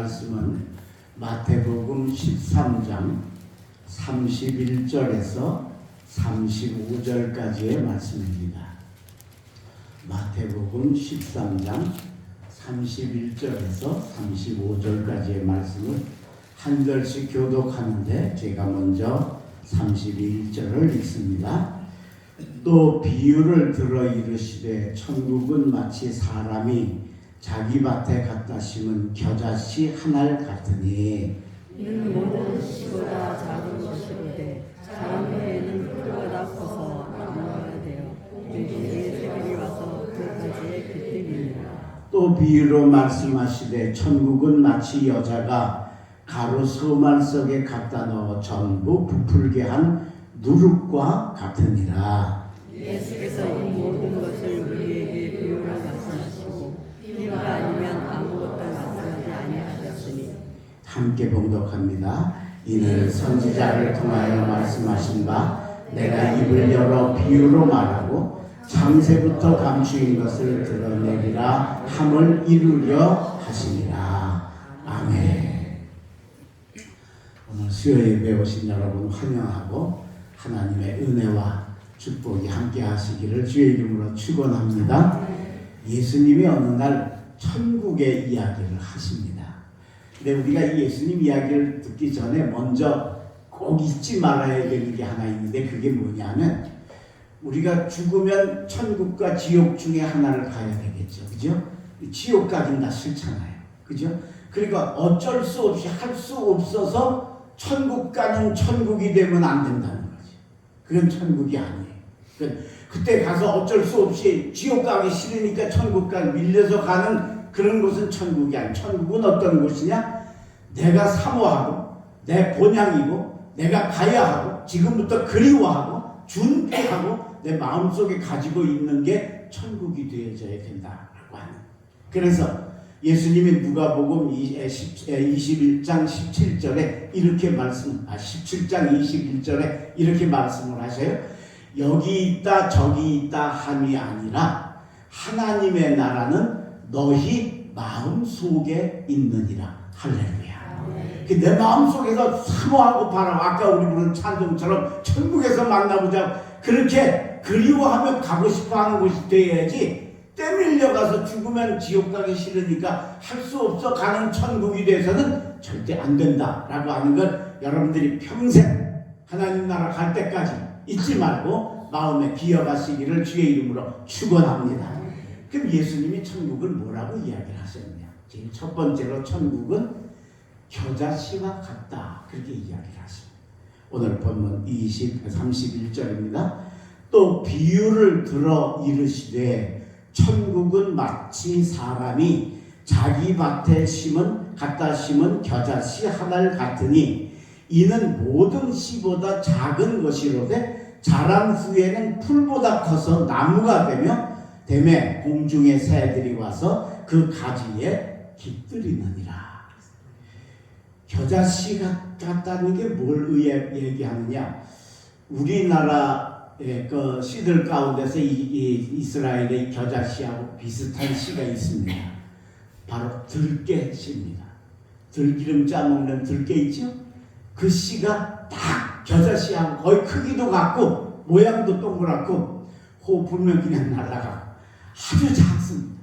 말씀은 마태복음 13장 31절에서 35절까지의 말씀입니다. 마태복음 13장 31절에서 35절까지의 말씀을 한 절씩 교독하는데 제가 먼저 31절을 읽습니다. 또 비유를 들어 이르시되 천국은 마치 사람이 자기 밭에 갖다 심은 겨자씨 한 알 같으니 이는 모든 씨보다 작은 것이로되 자란 후에는 풀보다 커서 나무가 되어 들기에 새들이 와서 그 가지에 깃들이니라. 또 비유로 말씀하시되 천국은 마치 여자가 가루 소말 속에 갖다 넣어 전부 부풀게 한 누룩과 같으니라. 예수께서 이 모든 것을 우리에게 비유로 말씀하시고 비유가 아니면 아무것도 말씀하지 아니하셨으니. 함께 봉독합니다. 이는 선지자를 통하여 말씀하신 바 내가 입을 열어 비유로 말하고 창세부터 감추인 것을 드러내리라 함을 이루려 하시니라. 아멘. 오늘 수요일 배우신 여러분 환영하고 하나님의 은혜와 축복이 함께 하시기를 주의 이름으로 축원합니다. 예수님이 어느 날 천국의 이야기를 하십니다. 근데 우리가 이 예수님 이야기를 듣기 전에 먼저 꼭 잊지 말아야 되는 게 하나 있는데 그게 뭐냐면 우리가 죽으면 천국과 지옥 중에 하나를 가야 되겠죠. 그죠? 지옥 가긴 다 싫잖아요. 그죠? 그러니까 어쩔 수 없이 할 수 없어서 천국 가는 천국이 되면 안 된다는 거지. 그건 천국이 아니에요. 그때 가서 어쩔 수 없이 지옥 가기 싫으니까 천국 가 밀려서 가는 그런 곳은 천국이 아니에요. 천국은 어떤 곳이냐? 내가 사모하고 내 본향이고 내가 가야 하고 지금부터 그리워하고 준비하고 내 마음속에 가지고 있는 게 천국이 되어져야 된다라고 하는. 그래서 예수님이 누가복음 21장 17절에 이렇게 17장 21절에 이렇게 말씀을 하셔요. 여기 있다 저기 있다 함이 아니라 하나님의 나라는 너희 마음속에 있느니라. 할렐루야. 내 마음속에서 사모하고 바라고 아까 우리 부른 찬송처럼 천국에서 만나보자 그렇게 그리워하며 가고 싶어하는 곳이 되어야지 때 밀려가서 죽으면 지옥 가기 싫으니까 할 수 없어 가는 천국이 돼서는 절대 안 된다라고 하는 걸 여러분들이 평생 하나님 나라 갈 때까지 잊지 말고 마음에 기억하시기를 주의 이름으로 축원합니다. 그럼 예수님이 천국을 뭐라고 이야기를 하셨냐? 제일 첫 번째로 천국은 겨자씨와 같다 그렇게 이야기를 하십니다. 오늘 본문 31절입니다. 또 비유를 들어 이르시되 천국은 마치 사람이 자기 밭에 갖다 심은 겨자씨 한 알 같으니 이는 모든 씨보다 작은 것이로되 자란 후에는 풀보다 커서 나무가 되매 공중의 새들이 와서 그 가지에 깃들이느니라. 겨자씨 같다는 게 뭘 얘기하느냐? 우리나라 그 씨들 가운데서 이스라엘의 겨자씨하고 비슷한 씨가 있습니다. 바로 들깨씨입니다. 들기름 짜먹는 들깨 있죠? 그 씨가 딱 겨자씨하고 거의 크기도 같고 모양도 동그랗고 호흡 불면 그냥 날아가고 아주 작습니다.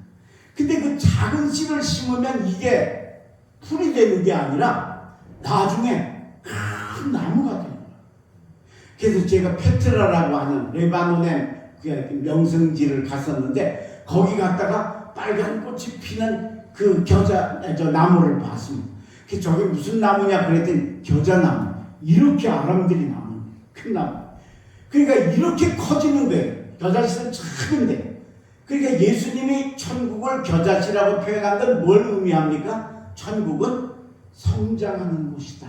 근데 그 작은 씨를 심으면 이게 풀이 되는 게 아니라 나중에 큰 나무가 됩니다. 그래서 제가 페트라라고 하는 레바논의 명성지를 갔었는데 거기 갔다가 빨간 꽃이 피는 그 나무를 봤습니다. 저게 무슨 나무냐 그랬더니 겨자나무. 이렇게 아람들이 나무, 큰 나무. 그러니까 이렇게 커지는 거예요. 겨자씨는 작은데. 그러니까 예수님이 천국을 겨자씨라고 표현한 건 뭘 의미합니까? 천국은 성장하는 곳이다.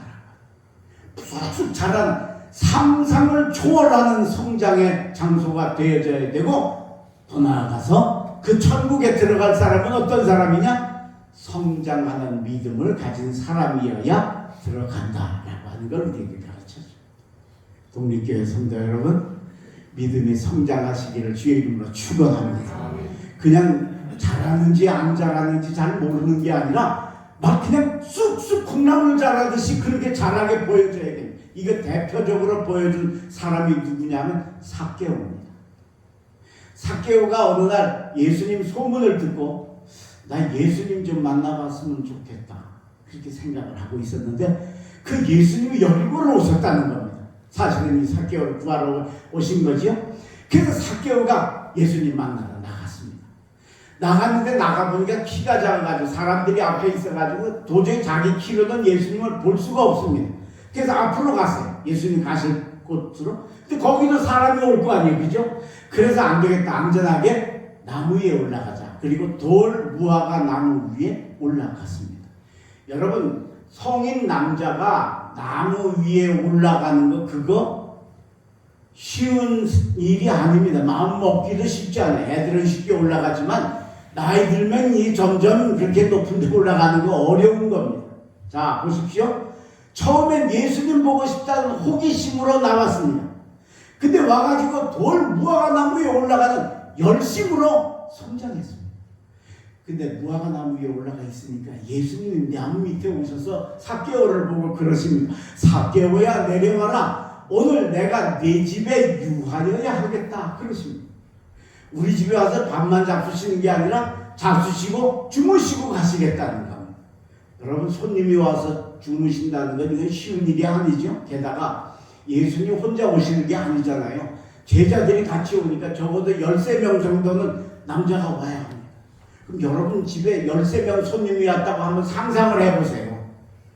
푹 자라는 상상을 초월하는 성장의 장소가 되어져야 되고 더 나아가서 그 천국에 들어갈 사람은 어떤 사람이냐? 성장하는 믿음을 가진 사람이어야 들어간다라고 하는 걸 우리에게 가르쳐줘요. 독립교회 성도 여러분, 믿음이 성장하시기를 주의 이름으로 축원합니다. 그냥 잘하는지 안 잘하는지 잘 모르는 게 아니라 막 그냥 쑥쑥 콩나물 자라듯이 그렇게 자라게 보여줘야 됩니다. 이거 대표적으로 보여준 사람이 누구냐면 삭개오입니다. 삭개오가 어느 날 예수님 소문을 듣고 나 예수님 좀 만나봤으면 좋겠다 그렇게 생각을 하고 있었는데 그 예수님이 여리고를 오셨다는 겁니다. 사실은 이 삭개오를 구하러 오신 거죠. 그래서 삭개오가 예수님 만나러 나갔습니다. 나갔는데 나가보니까 키가 작아가지고 사람들이 앞에 있어가지고 도저히 자기 키로는 예수님을 볼 수가 없습니다. 그래서 앞으로 갔어요. 예수님 가실 곳으로. 근데 거기도 사람이 올 거 아니에요. 그죠? 그래서 안 되겠다. 안전하게 나무 위에 올라가자. 그리고 돌 무화과 나무 위에 올라갔습니다. 여러분 성인 남자가 나무 위에 올라가는 거 그거 쉬운 일이 아닙니다. 마음 먹기도 쉽지 않아요. 애들은 쉽게 올라가지만 나이 들면 이 점점 그렇게 높은 데 올라가는 거 어려운 겁니다. 자 보십시오. 처음엔 예수님 보고 싶다는 호기심으로 나왔습니다. 근데 와가지고 돌 무화과 나무에 올라가는 열심으로 성장했습니다. 근데 무화과 나무 위에 올라가 있으니까 예수님이 나무 밑에 오셔서 삭개오를 보고 그러십니다. 삭개오야 내려와라. 오늘 내가 네 집에 유하여야 하겠다. 그러십니다. 우리 집에 와서 밥만 잡수시는 게 아니라 잡수시고 주무시고 가시겠다는 겁니다. 여러분 손님이 와서 주무신다는 건 이건 쉬운 일이 아니죠. 게다가 예수님 혼자 오시는 게 아니잖아요. 제자들이 같이 오니까 적어도 13명 정도는 남자가 와야 합니다. 그럼 여러분 집에 13명 손님이 왔다고 한번 상상을 해보세요.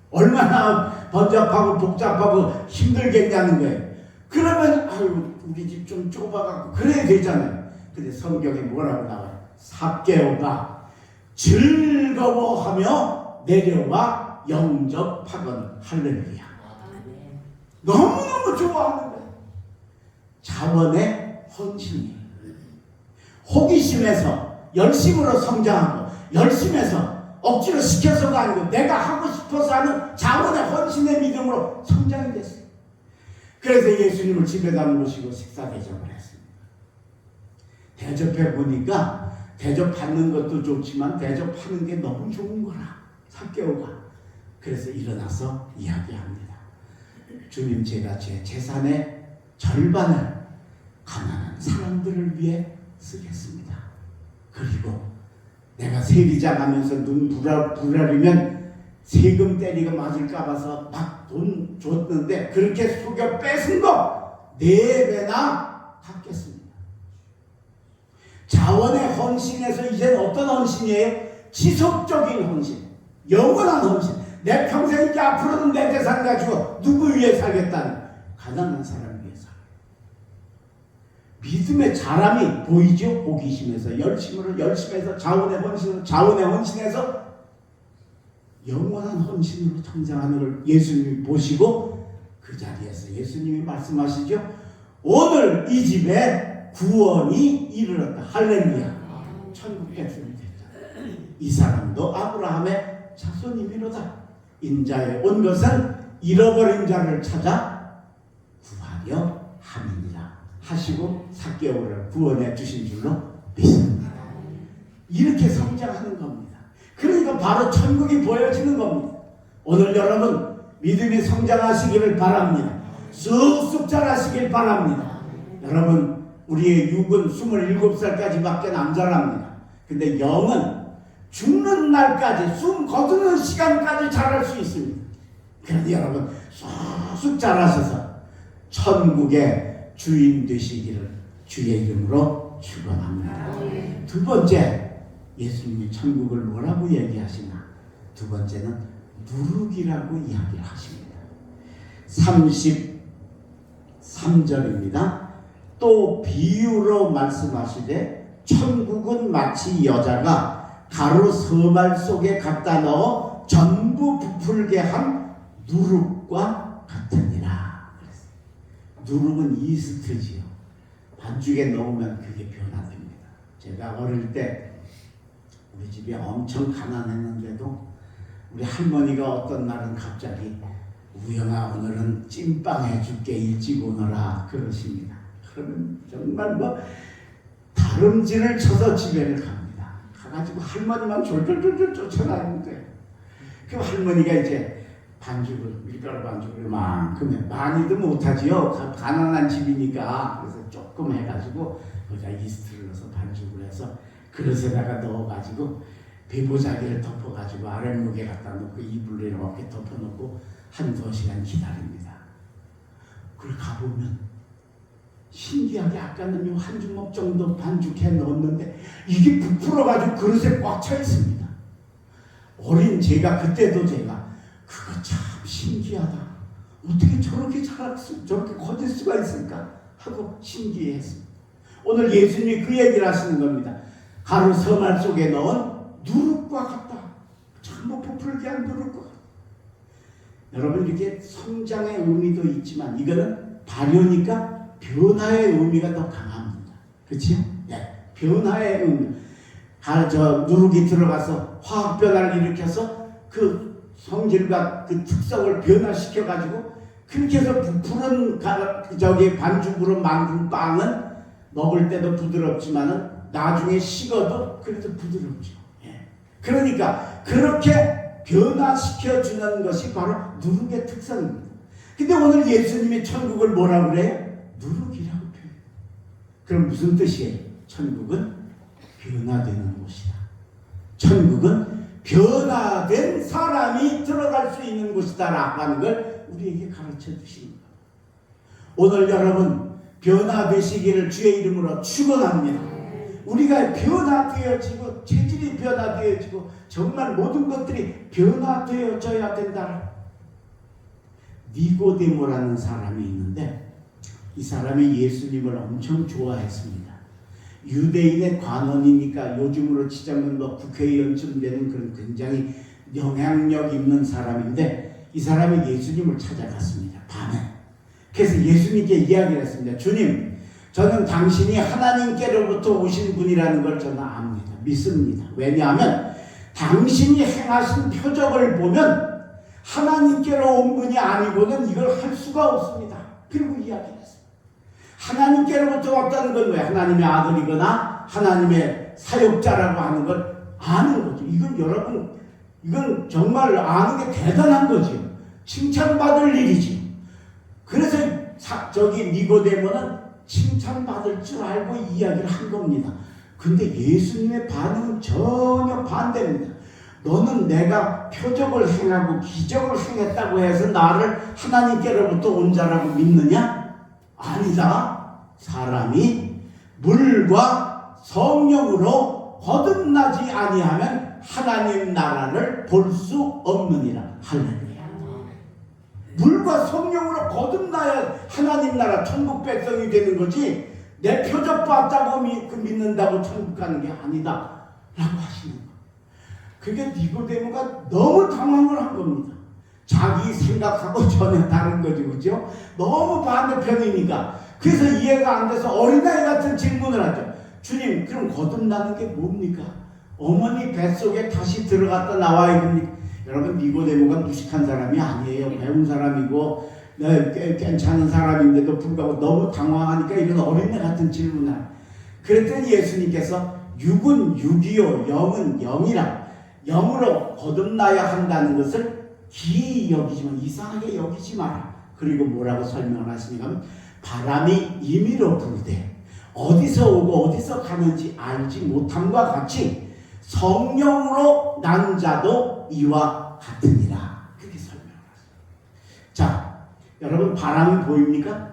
얼마나 번잡하고 복잡하고 힘들겠냐는 거예요. 그러면 아유 우리 집 좀 좁아갖고 그래야 되잖아요. 근데 성경에 뭐라고 나와요? 삭개오가 즐거워하며 내려와 영접하거늘. 할렐루야. 너무너무 좋아하는 거예요. 자원의 헌신이에요. 호기심에서 열심으로 성장하고 열심에서 억지로 시켜서가 아니고 내가 하고 싶어서 하는 자원의 헌신의 믿음으로 성장이 됐어요. 그래서 예수님을 집에다 모시고 식사 대접을 했습니다. 대접해 보니까 대접받는 것도 좋지만 대접하는 게 너무 좋은 거라 삭개오가. 그래서 일어나서 이야기합니다. 주님 제가 제 재산의 절반을 가난한 사람들을 위해 쓰겠습니다. 그리고 내가 세리자 가면서 눈 부라리면 세금 때리고 맞을까 봐서 막 돈 줬는데 그렇게 속여 뺏은 거 4배나 갚겠습니다. 자원의 헌신에서 이제는 어떤 헌신이에요? 지속적인 헌신, 영원한 헌신. 내 평생 이제 앞으로는 내 재산 가지고 누구 위해 살겠다는 가난한 사람 위해 살아요. 믿음의 자람이 보이죠? 호기심에서 열심에서 자원의 헌신에서 영원한 헌신으로 성장하는 걸 예수님이 보시고 그 자리에서 예수님이 말씀하시죠. 오늘 이 집에 구원이 이르렀다. 할렐루야. 천국 백성이 됐다. 이 사람도 아브라함의 자손이미로다. 인자에 온 것은 잃어버린 자를 찾아 구하려 함이니라 하시고 삭개오를 구원해 주신 줄로 믿습니다. 이렇게 성장하는 겁니다. 그러니까 바로 천국이 보여지는 겁니다. 오늘 여러분 믿음이 성장하시기를 바랍니다. 쑥쑥 자라시길 바랍니다. 여러분 우리의 육은 27살까지밖에 안 자랍니다. 근데 영은 죽는 날까지 숨 거두는 시간까지 자랄 수 있습니다. 그런데 여러분 쑥쑥 자라셔서 천국의 주인 되시기를 주의 이름으로 축원합니다. 두 번째, 예수님이 천국을 뭐라고 얘기하시나? 두 번째는 누룩이라고 이야기를 하십니다. 33절입니다. 또 비유로 말씀하시되 천국은 마치 여자가 가루 서말 속에 갖다 넣어 전부 부풀게 한 누룩과 같으니라. 누룩은 이스트지요. 반죽에 넣으면 그게 변화됩니다. 제가 어릴 때 우리 집이 엄청 가난했는데도 우리 할머니가 어떤 날은 갑자기 우영아 오늘은 찐빵 해줄게 일찍 오너라 그러십니다. 그러면 정말 다름질을 쳐서 집에를 갑니다. 가가지고 할머니만 졸졸졸졸 쫓아다니는 거예요. 그 할머니가 이제 반죽을, 밀가루 반죽을 만큼 많이도 못하지요. 가난한 집이니까. 그래서 조금 해가지고 거기다 이스트를 넣어서 반죽을 해서 그릇에다가 넣어가지고 배보자기를 덮어가지고 아랫목에 갖다 놓고 이불로 이렇게 덮어놓고 한두 시간 기다립니다. 그걸 가보면 신기하게 아까는 한 주먹 정도 반죽해 넣었는데 이게 부풀어가지고 그릇에 꽉 차 있습니다. 어린 제가 그때도 제가 그거 참 신기하다. 어떻게 저렇게 저렇게 커질 수가 있을까 하고 신기했습니다. 오늘 예수님이 그 얘기를 하시는 겁니다. 가루 서말 속에 넣은 누룩과 같다. 전부 부풀게 한 누룩과 같다. 여러분 이렇게 성장의 의미도 있지만 이거는 발효니까 변화의 의미가 더 강합니다. 그렇죠? 네. 변화의 의미. 누룩이 들어가서 화학 변화를 일으켜서 그 성질과 그 특성을 변화시켜 가지고 그렇게 해서 부풀은 반죽으로 만든 빵은 먹을 때도 부드럽지만은 나중에 식어도 그래도 부드럽죠. 예. 그러니까 그렇게 변화시켜 주는 것이 바로 누룩의 특성입니다. 근데 오늘 예수님이 천국을 뭐라고 그래요? 누룩이라고 표현해요. 그럼 무슨 뜻이에요? 천국은 변화되는 곳이다. 천국은 변화된 사람이 들어갈 수 있는 곳이다 라고 하는 걸 우리에게 가르쳐 주십니다. 오늘 여러분 변화되시기를 주의 이름으로 축원합니다. 우리가 변화되어지고 체질이 변화되어지고 정말 모든 것들이 변화되어져야 된다. 니고데모라는 사람이 있는데 이 사람이 예수님을 엄청 좋아했습니다. 유대인의 관원이니까 요즘으로 치자면 국회의원쯤 되는 그런 굉장히 영향력 있는 사람인데 이 사람이 예수님을 찾아갔습니다. 밤에. 그래서 예수님께 이야기를 했습니다. 주님, 저는 당신이 하나님께로부터 오신 분이라는 걸 저는 압니다. 믿습니다. 왜냐하면 당신이 행하신 표적을 보면 하나님께로 온 분이 아니고는 이걸 할 수가 없습니다. 그리고 이야기를 했습니다. 하나님께로부터 왔다는 건 왜? 하나님의 아들이거나 하나님의 사역자라고 하는 걸 아는 거죠. 이건 여러분, 이건 정말 아는 게 대단한 거죠. 칭찬받을 일이지. 그래서 니고데모는 칭찬받을 줄 알고 이야기를 한 겁니다. 근데 예수님의 반응은 전혀 반대입니다. 너는 내가 표적을 행하고 기적을 행했다고 해서 나를 하나님께로부터 온 자라고 믿느냐? 아니다. 사람이 물과 성령으로 거듭나지 아니하면 하나님 나라를 볼 수 없느니라. 할렐루야. 물과 성령으로 거듭나야 하나님 나라 천국 백성이 되는 거지 내 표적 봤다고 믿는다고 천국 가는 게 아니다 라고 하시는 거예요. 그게 니고데모가 너무 당황을 한 겁니다. 자기 생각하고 전혀 다른 거죠. 그죠? 너무 반대편이니까. 그래서 이해가 안 돼서 어린아이 같은 질문을 하죠. 주님, 그럼 거듭나는 게 뭡니까? 어머니 뱃속에 다시 들어갔다 나와야 됩니까? 여러분, 니고데모가 무식한 사람이 아니에요. 배운 사람이고 괜찮은 사람인데도 불구하고 너무 당황하니까 이런 어린애 같은 질문을 해요. 그랬더니 예수님께서 육은 육이요 영은 영이라 영으로 거듭나야 한다는 것을 기이 여기지만 이상하게 여기지 마라. 그리고 뭐라고 설명을 하시냐면 바람이 임의로 불되 어디서 오고 어디서 가는지 알지 못함과 같이 성령으로 난 자도 이와 같으니라. 그렇게 설명을 하십니다. 자, 여러분 바람이 보입니까?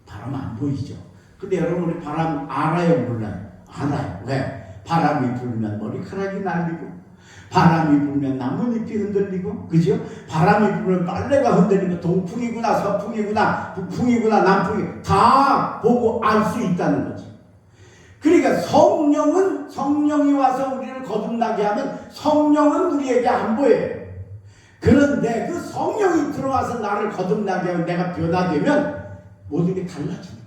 바람 안 보이죠. 근데 여러분 우리 바람 알아요 몰라요? 알아요. 왜? 바람이 불면 머리카락이 날리고 바람이 불면 나뭇잎이 흔들리고, 그죠? 바람이 불면 빨래가 흔들리고, 동풍이구나, 서풍이구나, 북풍이구나, 남풍이 다 보고 알 수 있다는 거지. 그러니까 성령이 와서 우리를 거듭나게 하면 성령은 우리에게 안 보여요. 그런데 그 성령이 들어와서 나를 거듭나게 하면 내가 변화되면 모든 게 달라집니다.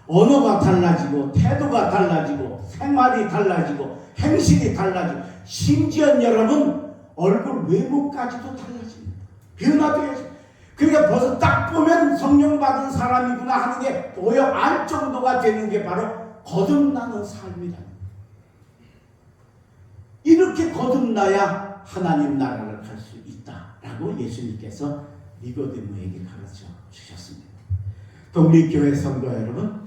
언어가 달라지고, 태도가 달라지고, 생활이 달라지고, 행실이 달라지고, 심지어 여러분 얼굴 외모까지도 달라집니다. 변화되어집니다. 그러니까 벌써 딱 보면 성령 받은 사람이구나 하는 게 보여 알 정도가 되는 게 바로 거듭나는 삶이다. 이렇게 거듭나야 하나님 나라를 갈 수 있다라고 예수님께서 니고데모에게 가르쳐 주셨습니다. 독립교회 성도 여러분,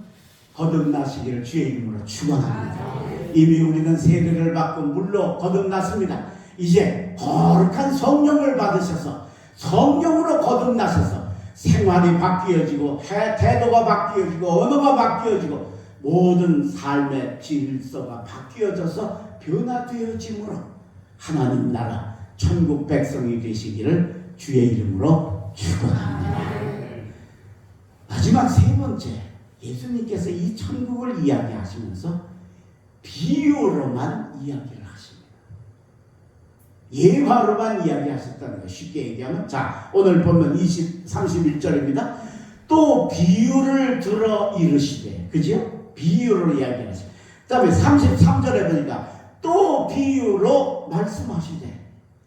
거듭나시기를 주의 이름으로 축원합니다. 이미 우리는 세례를 받고 물로 거듭났습니다. 이제 거룩한 성령을 받으셔서 성령으로 거듭나셔서 생활이 바뀌어지고 태도가 바뀌어지고 언어가 바뀌어지고 모든 삶의 질서가 바뀌어져서 변화되어짐으로 하나님 나라 천국 백성이 되시기를 주의 이름으로 축원합니다. 마지막 세 번째, 예수님께서 이 천국을 이야기하시면서 비유로만 이야기를 하십니다. 예화로만 이야기하셨다는 거예요. 쉽게 얘기하면, 자, 오늘 보면 31절입니다. 또 비유를 들어 이르시되, 그죠? 비유로 이야기하시죠. 그 다음에 33절에 보니까 또 비유로 말씀하시되,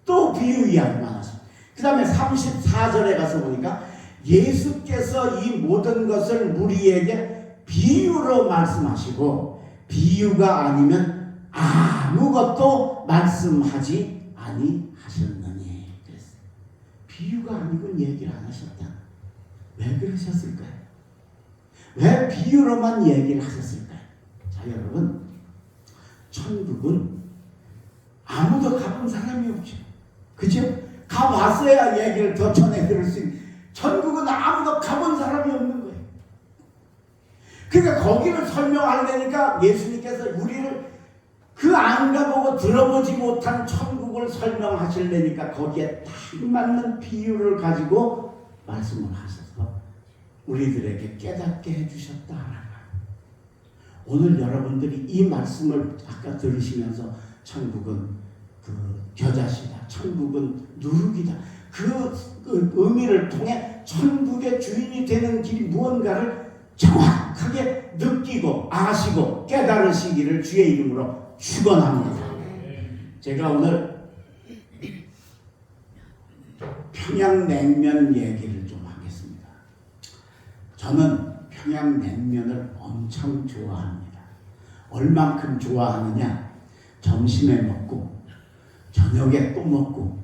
또 비유 이야기만 하십니다. 그 다음에 34절에 가서 보니까 예수께서 이 모든 것을 무리에게 비유로 말씀하시고 비유가 아니면 아무것도 말씀하지 아니하셨느니 그랬어요. 비유가 아니고는 얘기를 안 하셨다. 왜 그러셨을까요? 왜 비유로만 얘기를 하셨을까요? 자, 여러분, 천국은 아무도 가본 사람이 없죠. 그죠? 가봤어야 얘기를 더 전해 들을 수 있는. 천국은 아무도 가본 사람이 없는 거예요. 그러니까 거기를 설명하려니까 예수님께서 우리를 그 안 가보고 들어보지 못한 천국을 설명하시려니까 거기에 딱 맞는 비유를 가지고 말씀을 하셔서 우리들에게 깨닫게 해주셨다. 오늘 여러분들이 이 말씀을 아까 들으시면서 천국은 그 겨자씨다, 천국은 누룩이다, 그 의미를 통해 천국의 주인이 되는 길이 무언가를 정확하게 느끼고 아시고 깨달으시기를 주의 이름으로 축원합니다. 제가 오늘 평양냉면 얘기를 좀 하겠습니다. 저는 평양냉면을 엄청 좋아합니다. 얼만큼 좋아하느냐? 점심에 먹고 저녁에 또 먹고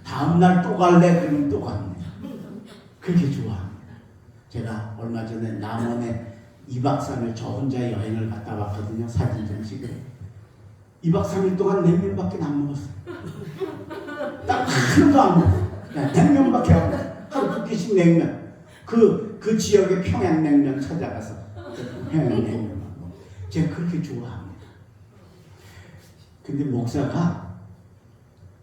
다음날 또 갈래? 그러면 또 갑니다. 그렇게 좋아합니다. 제가 얼마 전에 남원에 2박 3일 저 혼자 여행을 갔다 왔거든요. 사진 좀 찍으러. 2박 3일 동안 냉면밖에 안 먹었어요. 딱 하나도 안 먹었어요. 그냥 냉면밖에 안 먹었어요. 하루 두 개씩 냉면. 그 지역의 평양냉면 찾아가서 평양냉면 먹고. 제가 그렇게 좋아합니다. 근데 목사가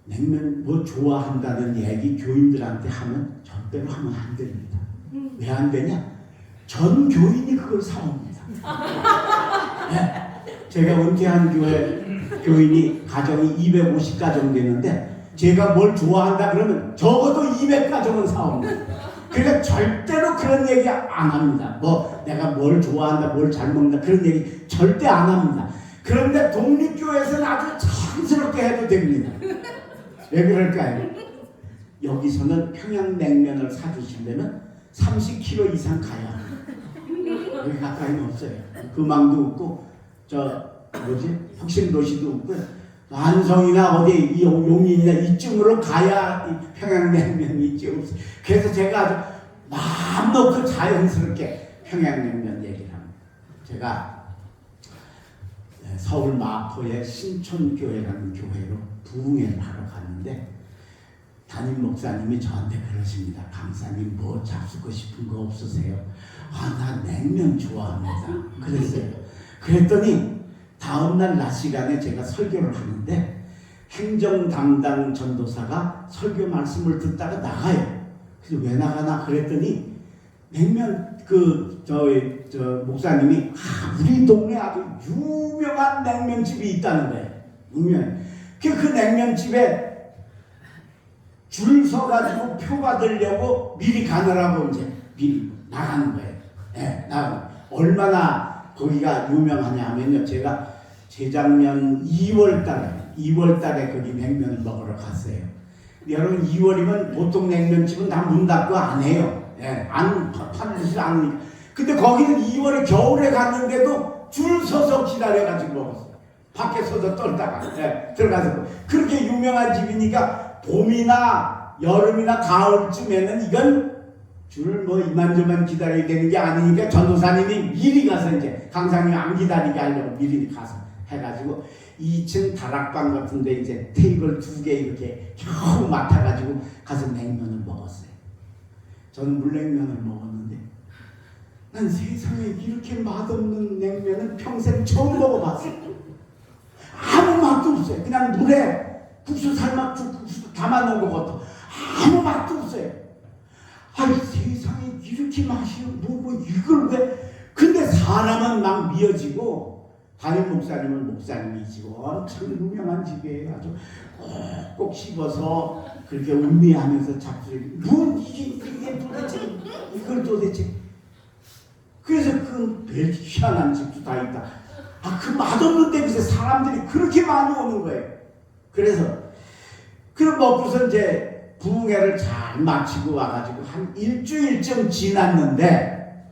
냉면 뭐 좋아한다는 얘기 교인들한테 하면 절대로 하면 안 됩니다. 왜 안 되냐? 전 교인이 그걸 사옵니다. 네. 제가 은퇴한 교회 교인이 가정이 250가정 되는데 제가 뭘 좋아한다 그러면 적어도 200가정은 사옵니다. 그러니까 절대로 그런 얘기 안 합니다. 뭐 내가 뭘 좋아한다, 뭘 잘 먹는다 그런 얘기 절대 안 합니다. 그런데 독립교회에서는 아주 자연스럽게 해도 됩니다. 왜 그럴까요? 여기서는 평양냉면을 사주시려면 30km 이상 가야 합니다. 여기 가까이는 없어요. 금왕도 없고 혁신도시도 없고 안성이나 어디 용인이나 이쯤으로 가야 이 평양냉면이 있지 없어요. 그래서 제가 아주 마음 놓고 자연스럽게 평양냉면 얘기를 합니다. 제가 서울 마포의 신촌교회라는 교회로 부흥회를 하러 갔는데 담임 목사님이 저한테 그러십니다. 강사님 뭐 잡수고 싶은 거 없으세요? 나 냉면 좋아합니다. 그랬어요. 그랬더니 다음날 낮 시간에 제가 설교를 하는데 행정 담당 전도사가 설교 말씀을 듣다가 나가요. 그래서 왜 나가나 그랬더니 냉면 목사님이 우리 동네 아주 유명한 냉면집이 있다는 거예요. 유명해. 그 냉면집에 줄 서가지고 표 받으려고 미리 가느라고 이제 미리 나가는 거예요. 네, 얼마나 거기가 유명하냐 하면요. 제가 재작년 2월달에 거기 냉면을 먹으러 갔어요. 여러분 2월이면 보통 냉면집은 다 문 닫고 안 해요. 네, 안 팔리지 않으니까. 근데 거기는 2월에 겨울에 갔는데도 줄 서서 기다려가지고 먹었어요. 밖에 서서 떨다가 들어가서 그렇게 유명한 집이니까 봄이나 여름이나 가을쯤에는 이건 줄을 뭐 이만저만 기다려야 되는 게 아니니까 전도사님이 미리 가서 이제 강사님이 안 기다리게 하려고 미리 가서 해가지고 2층 다락방 같은데 이제 테이블 2개 이렇게 겨우 맡아가지고 가서 냉면을 먹었어요. 저는 물냉면을 먹었는데 난 세상에 이렇게 맛없는 냉면은 평생 처음 먹어봤어요. 아무 맛도 없어요. 그냥 물에 국수 삶아서 국수 담아 놓은 것 같아. 아무 맛도 없어요. 아니 세상에 이렇게 맛이 뭐고 이걸 왜? 근데 사람은 막 미어지고 담임 목사님은 목사님이시고 엄청 유명한 집이에요. 아주 꼭꼭 씹어서 그렇게 음미하면서 잡수를 뭐 이게 도대체 이걸 도대체 그래서 그 별 희한한 집도 다 있다. 그 맛없는 데 그래서 사람들이 그렇게 많이 오는 거예요. 그래서 그럼 먹고서 이제 부흥회를 잘 마치고 와가지고 한 일주일쯤 지났는데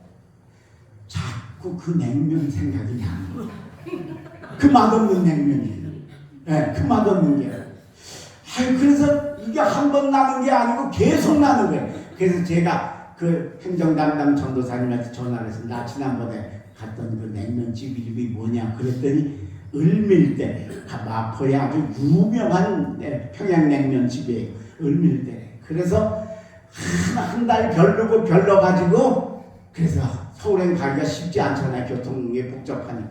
자꾸 그 냉면 생각이 나는 거야. 그 맛없는 냉면이에요. 네, 그 맛없는 게. 그래서 이게 한 번 나는 게 아니고 계속 나는 거예요. 그래서 제가 그 행정 담당 전도사님한테 전화를 해서 나 지난번에 갔던 그 냉면집 이름이 뭐냐 그랬더니 을밀대 마포에 아주 유명한 평양냉면집이에요. 을밀대. 그래서 한 달 별로고 별로가지고 그래서 서울엔 가기가 쉽지 않잖아요. 교통이 복잡하니까.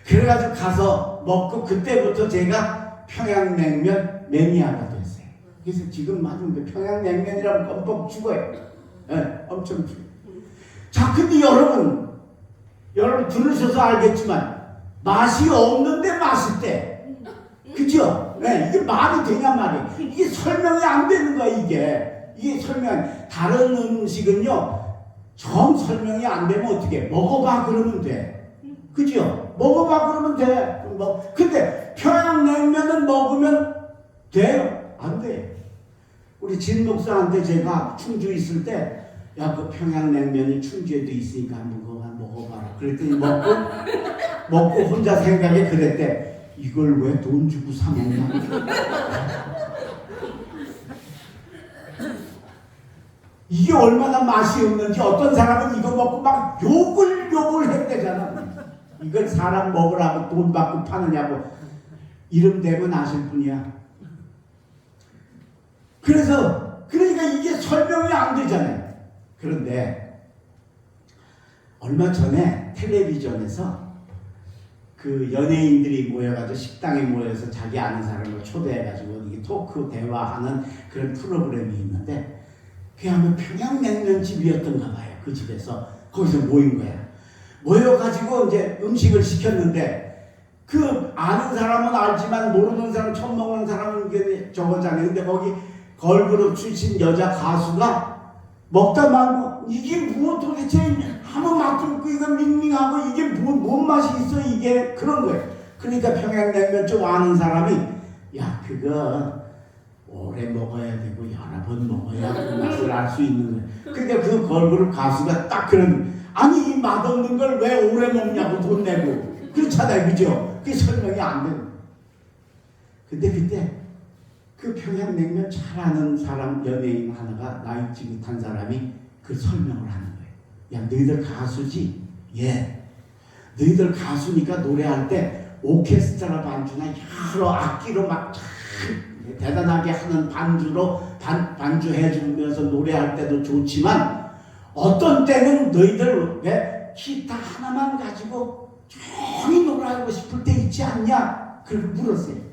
그래가지고 가서 먹고 그때부터 제가 평양냉면 매니아가 됐어요. 그래서 지금 맞은 그 평양냉면이라면 껌뻑 죽어요. 네, 엄청 죽어요. 자, 근데 여러분 들으셔서 알겠지만 맛이 없는데 맛있대. 그죠? 네, 이게 말이 되냐 말이에요. 이게 설명이 안 되는 거야 이게 다른 음식은요 정 설명이 안 되면 어떻게 먹어봐 그러면 돼. 그죠? 먹어봐 그러면 돼. 근데 평양냉면은 먹으면 돼요? 안 돼. 우리 진 목사한테 제가 충주 있을 때 야, 그 평양냉면이 충주에도 있으니까 한번 그거 먹어봐라. 그랬더니 먹고 혼자 생각에 그랬대. 이걸 왜 돈 주고 사 먹냐? 이게 얼마나 맛이 없는지 어떤 사람은 이거 먹고 막 욕을 했대잖아. 이걸 사람 먹으라고 돈 받고 파느냐고. 이름 대면 아실 분이야. 그러니까 이게 설명이 안 되잖아요. 그런데 얼마 전에 텔레비전에서 그 연예인들이 모여가지고 식당에 모여서 자기 아는 사람을 초대해가지고 이게 토크 대화하는 그런 프로그램이 있는데 그게 아마 평양냉면집이었던가 봐요. 그 집에서 거기서 모인 거야. 모여가지고 이제 음식을 시켰는데 그 아는 사람은 알지만 모르는 사람 처음 먹는 사람은 이게 저거잖아요. 근데 거기 걸그룹 출신 여자 가수가 먹다 말고 이게 뭐 도대체 아무 맛도 없고 이거 밍밍하고 이게 뭔 맛이 있어 이게 그런 거예요. 그러니까 평양냉면 좀 아는 사람이 야 그거 오래 먹어야 되고 여러 번 먹어야 그 맛을 알 수 있는 거예요. 그러니까 그 걸그룹 가수가 딱 그런 아니 이 맛없는 걸 왜 오래 먹냐고 돈 내고 그렇잖아요. 그죠? 그게 설명이 안 되는 거예요. 근데 그때 그 평양냉면 잘 아는 사람 연예인 하나가 나이 지긋한 사람이 그 설명을 하는 거예요. 야 너희들 가수지? 예. 너희들 가수니까 노래할 때 오케스트라 반주나 여러 악기로 막 대단하게 하는 반주로 반주해주면서 노래할 때도 좋지만 어떤 때는 너희들 왜 기타 하나만 가지고 조용히 노래하고 싶을 때 있지 않냐? 그렇게 물었어요.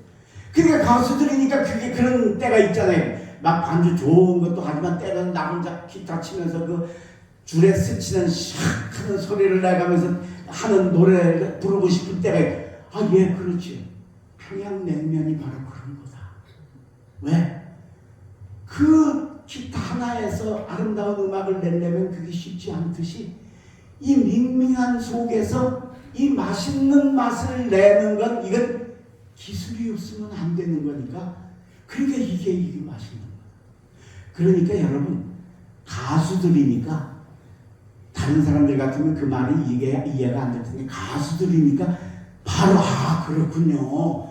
그러니까 가수들이니까 그게 그런 때가 있잖아요. 막 반주 좋은 것도 하지만 때로는 나 혼자 기타 치면서 그 줄에 스치는 샥 하는 소리를 내가면서 하는 노래를 부르고 싶은 때가 예 그렇지. 평양냉면이 바로 그런 거다. 왜? 그 기타 하나에서 아름다운 음악을 내려면 그게 쉽지 않듯이 이 밍밍한 속에서 이 맛있는 맛을 내는 건 이건 기술이 없으면 안 되는 거니까 그러니까 이게 맛있는 거야. 그러니까 여러분 가수들이니까 다른 사람들 같으면 그 말이 이해가 안 될 텐데 가수들이니까 바로 그렇군요.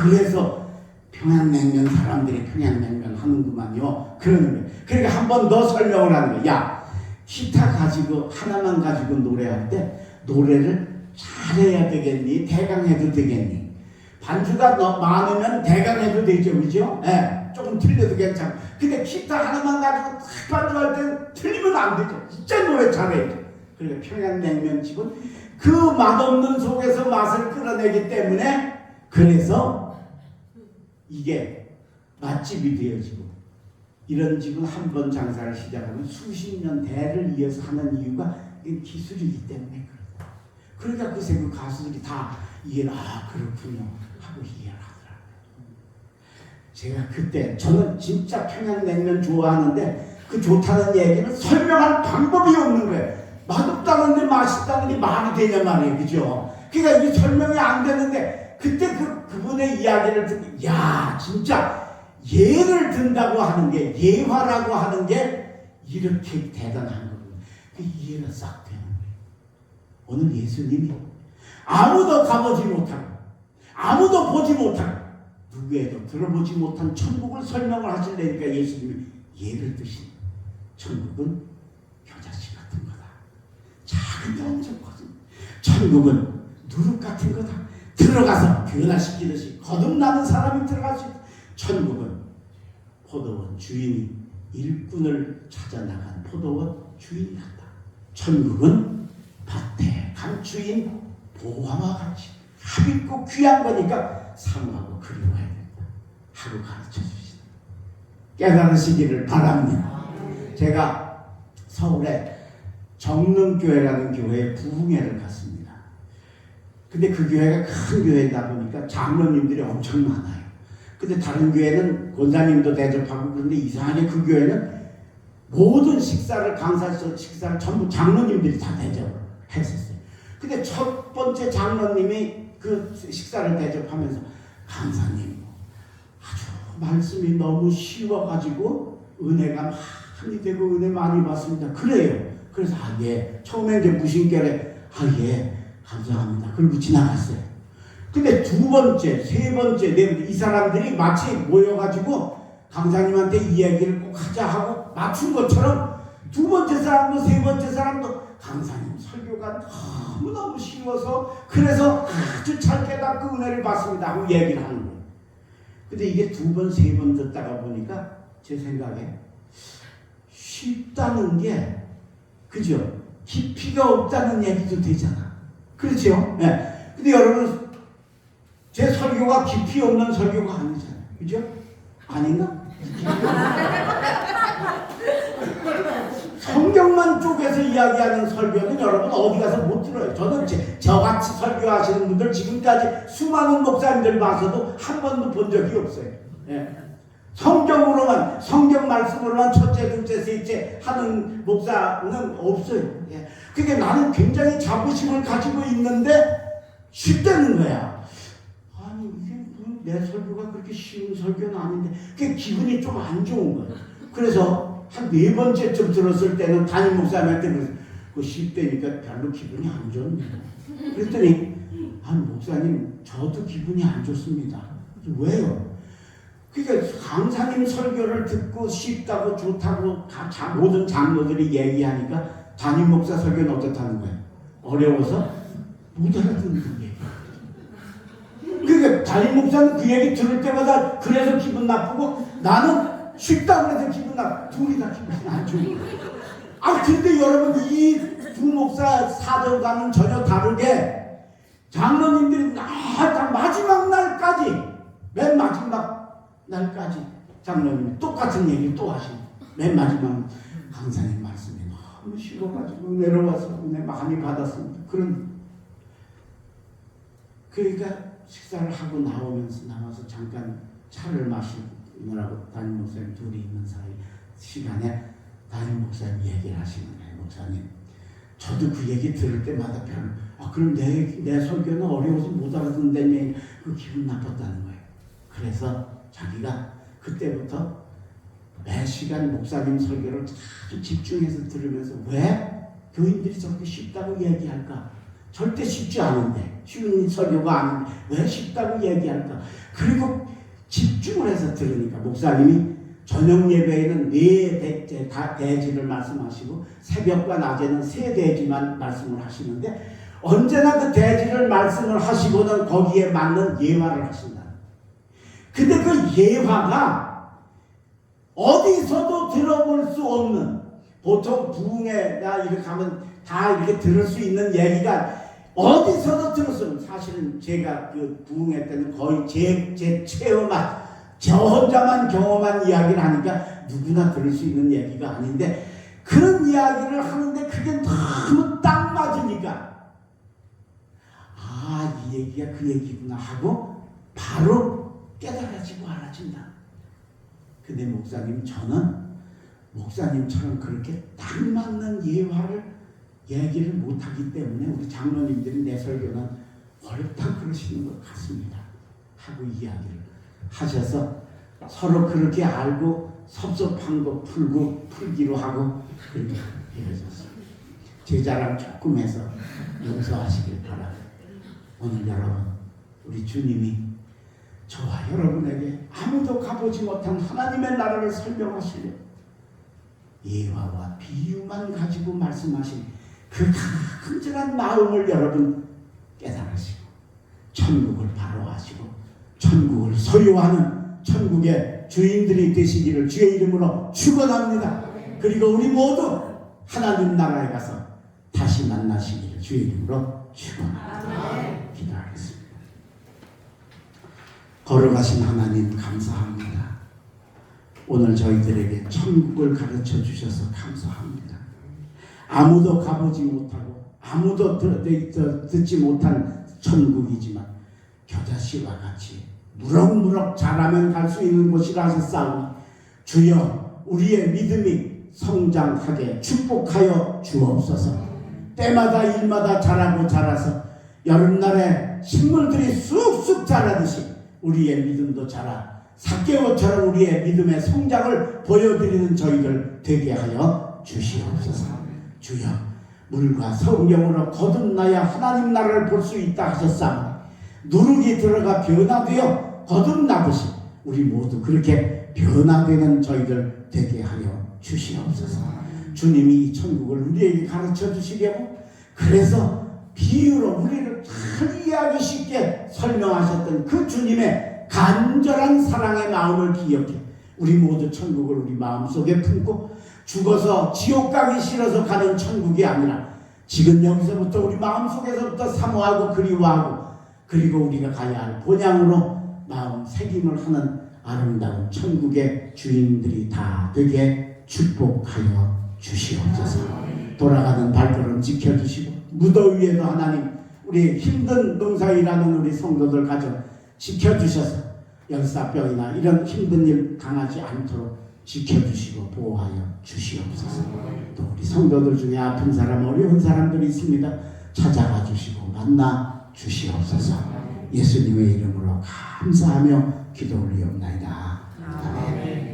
그래서 평양냉면 사람들이 평양냉면 하는구만요. 그러는 거예요. 그러니까 한 번 더 설명을 하는 거예요. 야, 기타 가지고 하나만 가지고 노래할 때 노래를 잘해야 되겠니? 대강 해도 되겠니? 반주가 많으면 대강 해도 되죠, 그죠? 예, 조금 틀려도 괜찮아. 근데 기타 하나만 가지고 딱 반주할 때는 틀리면 안 되죠. 진짜 노래 잘해야죠. 그러니까 평양냉면집은 그 맛없는 속에서 맛을 끌어내기 때문에 그래서 이게 맛집이 되어지고 이런 집은 한 번 장사를 시작하면 수십 년 대를 이어서 하는 이유가 기술이기 때문에 그렇다. 그러니까 그 가수들이 다 이해를 그렇군요 하고 이해를 하더라고요. 제가 그때 저는 진짜 평양냉면 좋아하는데 그 좋다는 얘기는 설명할 방법이 없는 거예요. 맛없다는데 맛있다는 게 말이 되냐 말이에요. 그죠? 그러니까 이게 설명이 안 되는데 그때 그분의 이야기를 듣고 야 진짜 예를 든다고 하는 게 예화라고 하는 게 이렇게 대단한 거거든요. 그 이해가 싹 되는 거예요. 오늘 예수님이 아무도 가보지 못하고 아무도 보지 못하고 누구에도 들어보지 못한 천국을 설명을 하시려니까 예수님이 예를 드신 천국은 겨자씨 같은 거다. 작은데 엄청 커진 천국은 누룩 같은 거다. 들어가서 변화시키듯이 거듭나는 사람이 들어갈 수 있다. 천국은 포도원 주인이 일꾼을 찾아 나간 포도원 주인 같다. 천국은 밭에 감추인 보화와 같이 합있고 귀한 거니까 사모하고 그리워해야 된다 하고 가르쳐 주시다. 깨달으시기를 바랍니다. 제가 서울에 정릉교회라는 교회에 부흥회를 갔습니다. 근데 그 교회가 큰 교회다 보니까 장로님들이 엄청 많아요. 근데 다른 교회는 권사님도 대접하고 그런데 이상하게 그 교회는 모든 식사를 강사에서 식사를 전부 장로님들이 다 대접을 했었어요. 근데 첫 번째 장로님이 그 식사를 대접하면서 강사님 아주 말씀이 너무 쉬워가지고 은혜가 많이 되고 은혜 많이 받습니다. 그래요. 그래서 예 처음에 이제 무심결에 예 감사합니다. 그리고 지나갔어요. 근데 두 번째, 세 번째, 네 번째 이 사람들이 마치 모여가지고 강사님한테 이야기를 꼭 하자 하고 맞춘 것처럼 두 번째 사람도 세 번째 사람도 강사님 설교가 너무너무 쉬워서 그래서 아주 잘 깨닫고 은혜를 받습니다 하고 얘기를 하는 거예요. 근데 이게 두 번, 세 번 듣다가 보니까 제 생각에 쉽다는 게 그죠? 깊이가 없다는 얘기도 되잖아. 그렇죠? 네. 근데 여러분 제 설교가 깊이 없는 설교가 아니잖아요. 그죠? 아닌가? 성경만 쪼개서 이야기하는 설교는 여러분 어디 가서 못 들어요. 저는 저같이 설교하시는 분들 지금까지 수많은 목사님들 봐서도 한 번도 본 적이 없어요. 예. 성경으로만 성경 말씀으로만 첫째, 둘째, 셋째 하는 목사는 없어요. 예. 그게 나는 굉장히 자부심을 가지고 있는데 쉽다는 거야. 아니 이게 내 설교가 그렇게 쉬운 설교는 아닌데 그게 기분이 좀 안 좋은 거예요. 그래서 한 네 번째쯤 들었을 때는 담임 목사님한테 그 쉽다니까 별로 기분이 안 좋습니다. 그랬더니 목사님 저도 기분이 안 좋습니다. 왜요? 그러니까 강사님 설교를 듣고 쉽다고 좋다고 모든 장로들이 얘기하니까 담임 목사 설교는 어떻다는 거예요? 어려워서 못 알아듣는 얘기. 그러니까 담임 목사는 그 얘기 들을 때마다 그래서 기분 나쁘고 나는 쉽다고 해서 기분 나쁘고 둘이 다 기분이 안 좋은 거예요. 근데 여러분 이 두 목사 사정과는 전혀 다르게 장로님들이 다 마지막 날까지 맨 마지막 날까지 장로님이 똑같은 얘기를 또 하시고 맨 마지막 강사님 말씀이 너무 쉬워가지고 내려와서 은혜 많이 받았습니다. 그러니까 식사를 하고 나와서 잠깐 차를 마시느라고 담임 목사님 둘이 있는 사이 시간에 담임 목사님 얘기를 하시는 거예요. 목사님 저도 그 얘기 들을 때마다 그럼 내 설교는 어려워서 못 알아듣는다니 그 기분 나빴다는 거예요. 그래서 자기가 그때부터 매 시간 목사님 설교를 아주 집중해서 들으면서 왜 교인들이 저렇게 쉽다고 얘기할까? 절대 쉽지 않은데 쉬운 설교가 아닌데 왜 쉽다고 얘기할까? 그리고 집중을 해서 들으니까 목사님이 저녁 예배에는 4 대지를 말씀하시고 새벽과 낮에는 3 대지만 말씀을 하시는데 언제나 그 대지를 말씀을 하시고는 거기에 맞는 예화를 하신다. 근데 그 예화가 어디서도 들어볼 수 없는, 보통 부흥회나 이렇게 가면 다 이렇게 들을 수 있는 얘기가 어디서도 들을 수 없는, 사실은 제가 그 부흥회 때는 거의 제 체험한, 저 혼자만 경험한 이야기를 하니까 누구나 들을 수 있는 얘기가 아닌데 그런 이야기를 하는데 그게 너무 딱 맞으니까 이 얘기가 그 얘기구나 하고 바로 깨달아지고 알아진다. 근데 목사님, 저는 목사님처럼 그렇게 딱 맞는 예화를 얘기를 못하기 때문에 우리 장로님들이 내 설교는 어렵다 그러시는 것 같습니다 하고 이야기를 하셔서 서로 그렇게 알고 섭섭한 거 풀기로 하고 그렇게 헤어졌습니다. 제 자랑 조금 해서 용서하시길 바랍니다. 오늘 여러분, 우리 주님이 저와 여러분에게 아무도 가보지 못한 하나님의 나라를 설명하시려 예화와 비유만 가지고 말씀하신 그 간절한 마음을 여러분 깨달으시고 천국을 바로하시고 천국을 소유하는 천국의 주인들이 되시기를 주의 이름으로 축원합니다. 그리고 우리 모두 하나님 나라에 가서 다시 만나시기를 주의 이름으로 축원합니다. 기도하겠습니다. 걸어가신 하나님 감사합니다. 오늘 저희들에게 천국을 가르쳐 주셔서 감사합니다. 아무도 가보지 못하고 아무도 듣지 못한 천국이지만 겨자씨와 같이 무럭무럭 자라면 갈 수 있는 곳이라 하셨사오니 주여 우리의 믿음이 성장하게 축복하여 주옵소서. 때마다 일마다 자라고 자라서 여름날에 식물들이 쑥쑥 자라듯이 우리의 믿음도 자라 삭개오처럼 우리의 믿음의 성장을 보여드리는 저희들 되게 하여 주시옵소서. 주여 물과 성령으로 거듭나야 하나님 나라를 볼 수 있다 하셨사오니 누룩이 들어가 변화되어 거듭나듯이 우리 모두 그렇게 변화되는 저희들 되게 하여 주시옵소서. 주님이 이 천국을 우리에게 가르쳐 주시려고 그래서 비유로 우리를 잘 이해하기 쉽게 설명하셨던 그 주님의 간절한 사랑의 마음을 기억해 우리 모두 천국을 우리 마음속에 품고 죽어서 지옥 가기 싫어서 가는 천국이 아니라 지금 여기서부터 우리 마음속에서부터 사모하고 그리워하고 그리고 우리가 가야 할 본향으로 마음 새김을 하는 아름다운 천국의 주인들이 다 되게 축복하여 주시옵소서. 돌아가는 발걸음 지켜주시고 무더위에도 하나님 우리 힘든 농사일하는 우리 성도들 가정 지켜주셔서 열사병이나 이런 힘든 일 당하지 않도록 지켜주시고 보호하여 주시옵소서. 또 우리 성도들 중에 아픈 사람 어려운 사람들이 있습니다. 찾아가 주시고 만나 주시옵소서. 예수님의 이름으로 감사하며 기도 올리옵나이다. 아멘.